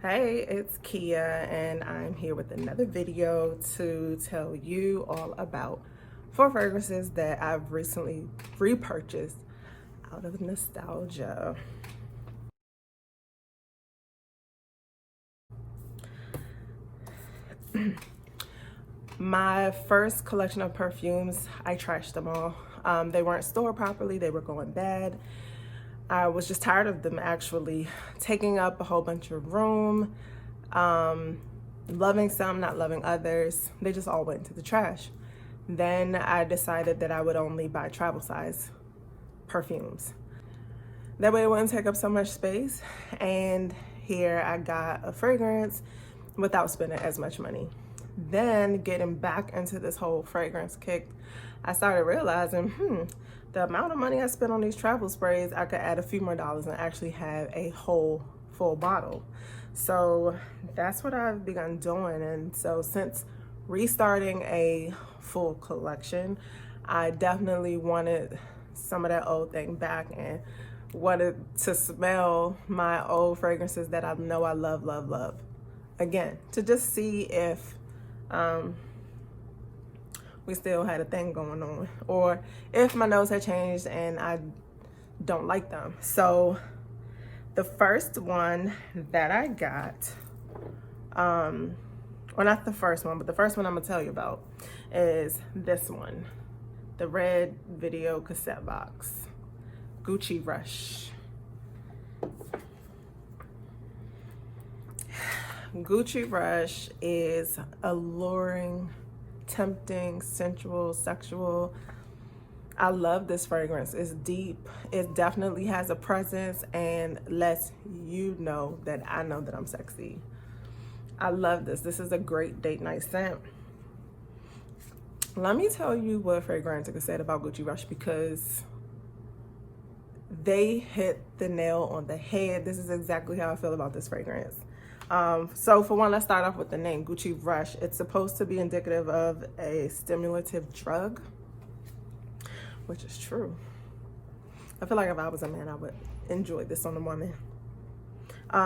Hey, it's Kia, and I'm here with another video to tell you all about 4 fragrances that I've recently repurchased out of nostalgia. My first collection of perfumes, I trashed them all. They weren't stored properly, they were going bad. I was just tired of them actually taking up a whole bunch of room, loving some, not loving others. They just all went into the trash. Then I decided that I would only buy travel size perfumes. That way it wouldn't take up so much space. And here I got a fragrance without spending as much money. Then getting back into this whole fragrance kick, I started realizing, the amount of money I spent on these travel sprays, I could add a few more dollars and actually have a whole full bottle. So that's what I've begun doing. And so since restarting a full collection, I definitely wanted some of that old thing back and wanted to smell my old fragrances that I know I love, love, love again, to just see if we still had a thing going on, or if my nose had changed and I don't like them. So the first one that I got, well, not the first one, but the first one I'm gonna tell you about is this one, the red video cassette box, Gucci Rush. Gucci Rush is alluring, tempting, sensual, sexual. I love this fragrance. It's deep. It definitely has a presence and lets you know that I know that I'm sexy. I love this. This is a great date night scent. Let me tell you what Fragrantica said about Gucci Rush, because they hit the nail on the head. This is exactly how I feel about this fragrance. So for one, let's start off with the name, Gucci Rush. It's supposed to be indicative of a stimulative drug, which is true. I feel like if I was a man, I would enjoy this on a woman.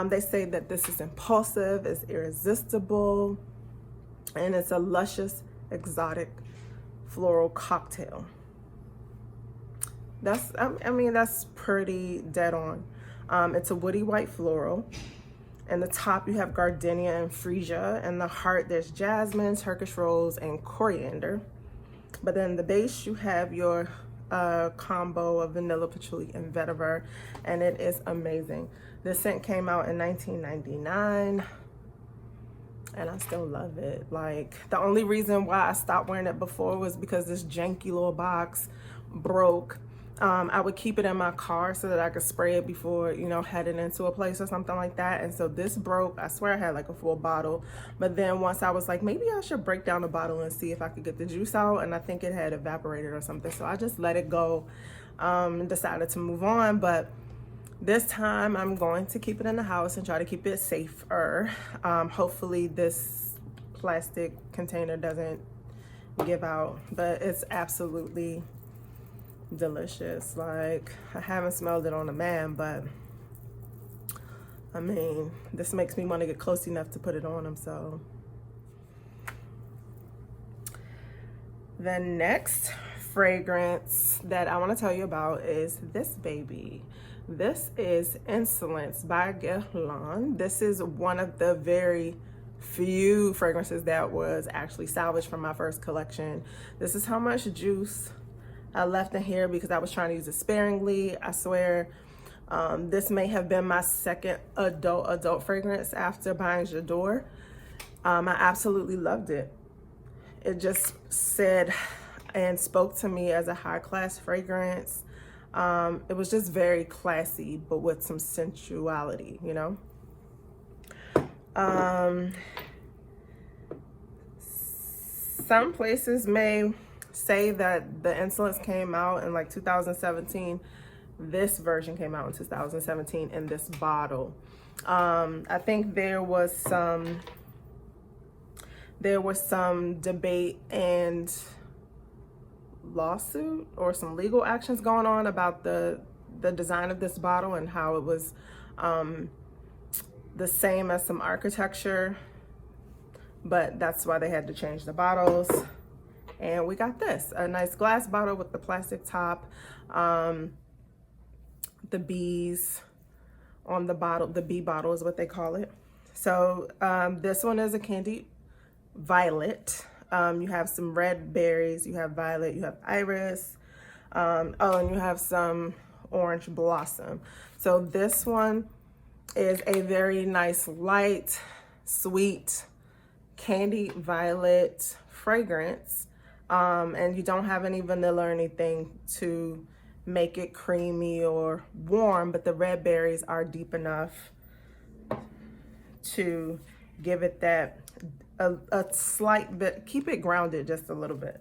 They say that this is impulsive, it's irresistible, and it's a luscious, exotic floral cocktail. I mean, that's pretty dead on. It's a woody white floral. In the top, you have gardenia and freesia. In the heart, there's jasmine, Turkish rose, and coriander. But then in the base, you have your combo of vanilla, patchouli, and vetiver, and it is amazing. This scent came out in 1999, and I still love it. Like, the only reason why I stopped wearing it before was because this janky little box broke. I would keep it in my car so that I could spray it before, heading into a place or something like that. And so this broke. I swear I had like a full bottle. But then once I was like, maybe I should break down the bottle and see if I could get the juice out. And I think it had evaporated or something. So I just let it go and decided to move on. But this time I'm going to keep it in the house and try to keep it safer. Hopefully this plastic container doesn't give out. But it's absolutely delicious. Like, I haven't smelled it on a man, but I mean, this makes me want to get close enough to put it on him. So the next fragrance that I want to tell you about is this baby. This is Insolence by Guerlain. This is one of the very few fragrances that was actually salvaged from my first collection. This is how much juice I left in here because I was trying to use it sparingly. I swear, this may have been my second adult fragrance after buying J'adore. I absolutely loved it. It just said and spoke to me as a high class fragrance. It was just very classy, but with some sensuality, Some places may say that the Insolence came out in like 2017. This version came out in 2017 in this bottle. I think there was some debate and lawsuit or some legal actions going on about the design of this bottle and how it was the same as some architecture, but that's why they had to change the bottles. And we got this, a nice glass bottle with the plastic top, the bees on the bottle. The bee bottle is what they call it. So this one is a candied violet. You have some red berries, you have violet, you have iris, and you have some orange blossom. So this one is a very nice, light, sweet, candied violet fragrance. And you don't have any vanilla or anything to make it creamy or warm, but the red berries are deep enough to give it that a slight bit, keep it grounded just a little bit.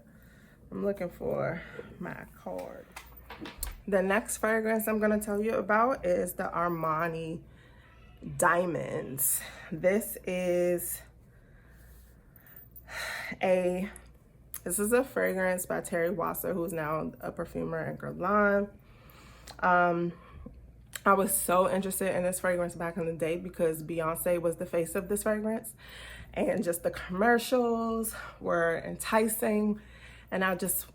I'm looking for my card. The next fragrance I'm going to tell you about is the Armani Diamonds. This is a fragrance by Terry Wasser, who's now a perfumer at Guerlain. I was so interested in this fragrance back in the day because Beyonce was the face of this fragrance, and just the commercials were enticing, and I just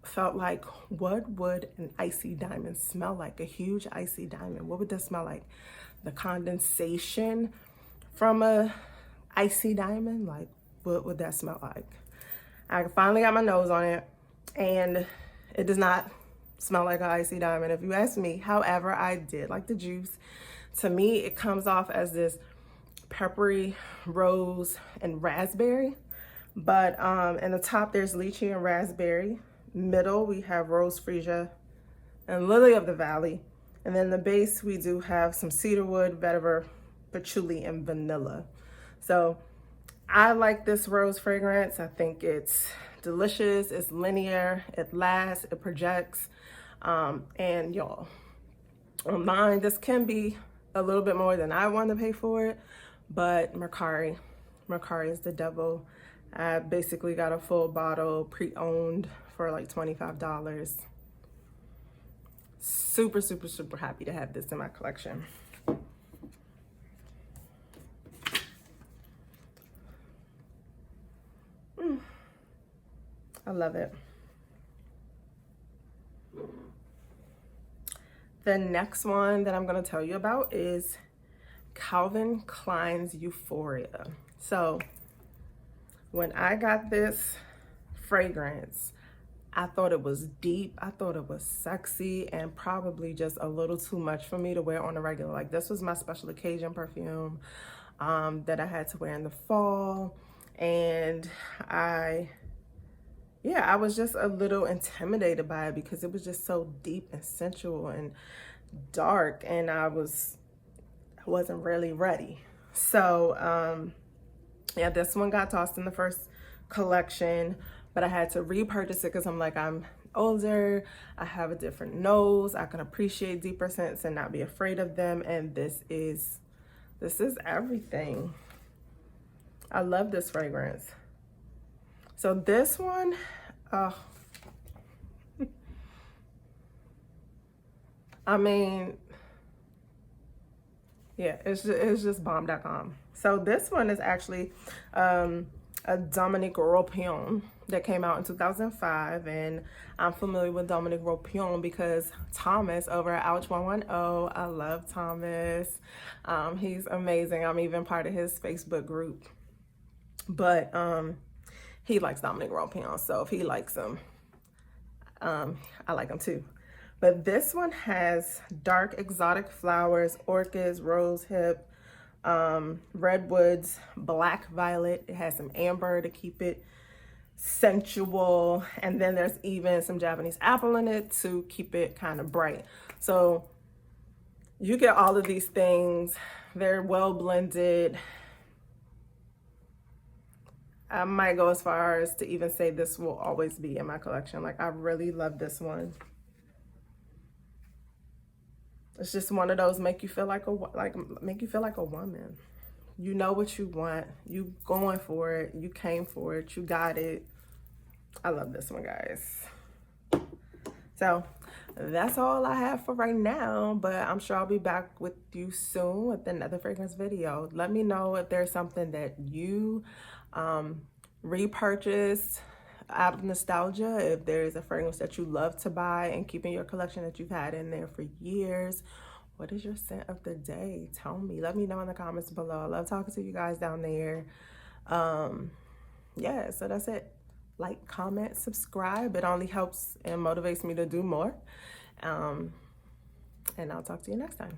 felt like, what would an icy diamond smell like? A huge icy diamond, what would that smell like? The condensation from a icy diamond, like what would that smell like? I finally got my nose on it, and it does not smell like an icy diamond, if you ask me. However, I did like the juice. To me, it comes off as this peppery rose and raspberry, but in the top there's lychee and raspberry. Middle we have rose freesia and lily of the valley, and then the base we do have some cedarwood, vetiver, patchouli, and vanilla. So I like this rose fragrance. I think it's delicious, it's linear, it lasts, it projects, and y'all, online this can be a little bit more than I want to pay for it, but Mercari is the devil. I basically got a full bottle pre-owned for like $25. Super, super, super happy to have this in my collection. I love it. The next one that I'm going to tell you about is Calvin Klein's Euphoria. So when I got this fragrance, I thought it was deep, I thought it was sexy, and probably just a little too much for me to wear on a regular. Like, this was my special occasion perfume that I had to wear in the fall, and I was just a little intimidated by it because it was just so deep and sensual and dark, and I wasn't really ready. So yeah, this one got tossed in the first collection, but I had to repurchase it because I'm like, I'm older, I have a different nose, I can appreciate deeper scents and not be afraid of them, and this is everything. I love this fragrance. So this one, I mean, yeah, it's just bomb.com. So this one is actually a Dominique Ropion that came out in 2005, and I'm familiar with Dominique Ropion because Thomas over at Ouch 110, I love Thomas. He's amazing. I'm even part of his Facebook group, but he likes Dominique Ropion, so if he likes him, I like him too. But this one has dark exotic flowers, orchids, rose hip, redwoods, black violet. It has some amber to keep it sensual, and then there's even some Japanese apple in it to keep it kind of bright. So you get all of these things. They're well blended. I might go as far as to even say this will always be in my collection. Like, I really love this one. It's just one of those make you feel like a woman. You know what you want. You going for it. You came for it. You got it. I love this one, guys. So that's all I have for right now, but I'm sure I'll be back with you soon with another fragrance video. Let me know if there's something that you repurchased out of nostalgia, if there's a fragrance that you love to buy and keep in your collection that you've had in there for years. What is your scent of the day? Tell me. Let me know in the comments below. I love talking to you guys down there. Yeah, so that's it. Like, comment, subscribe. It only helps and motivates me to do more. And I'll talk to you next time.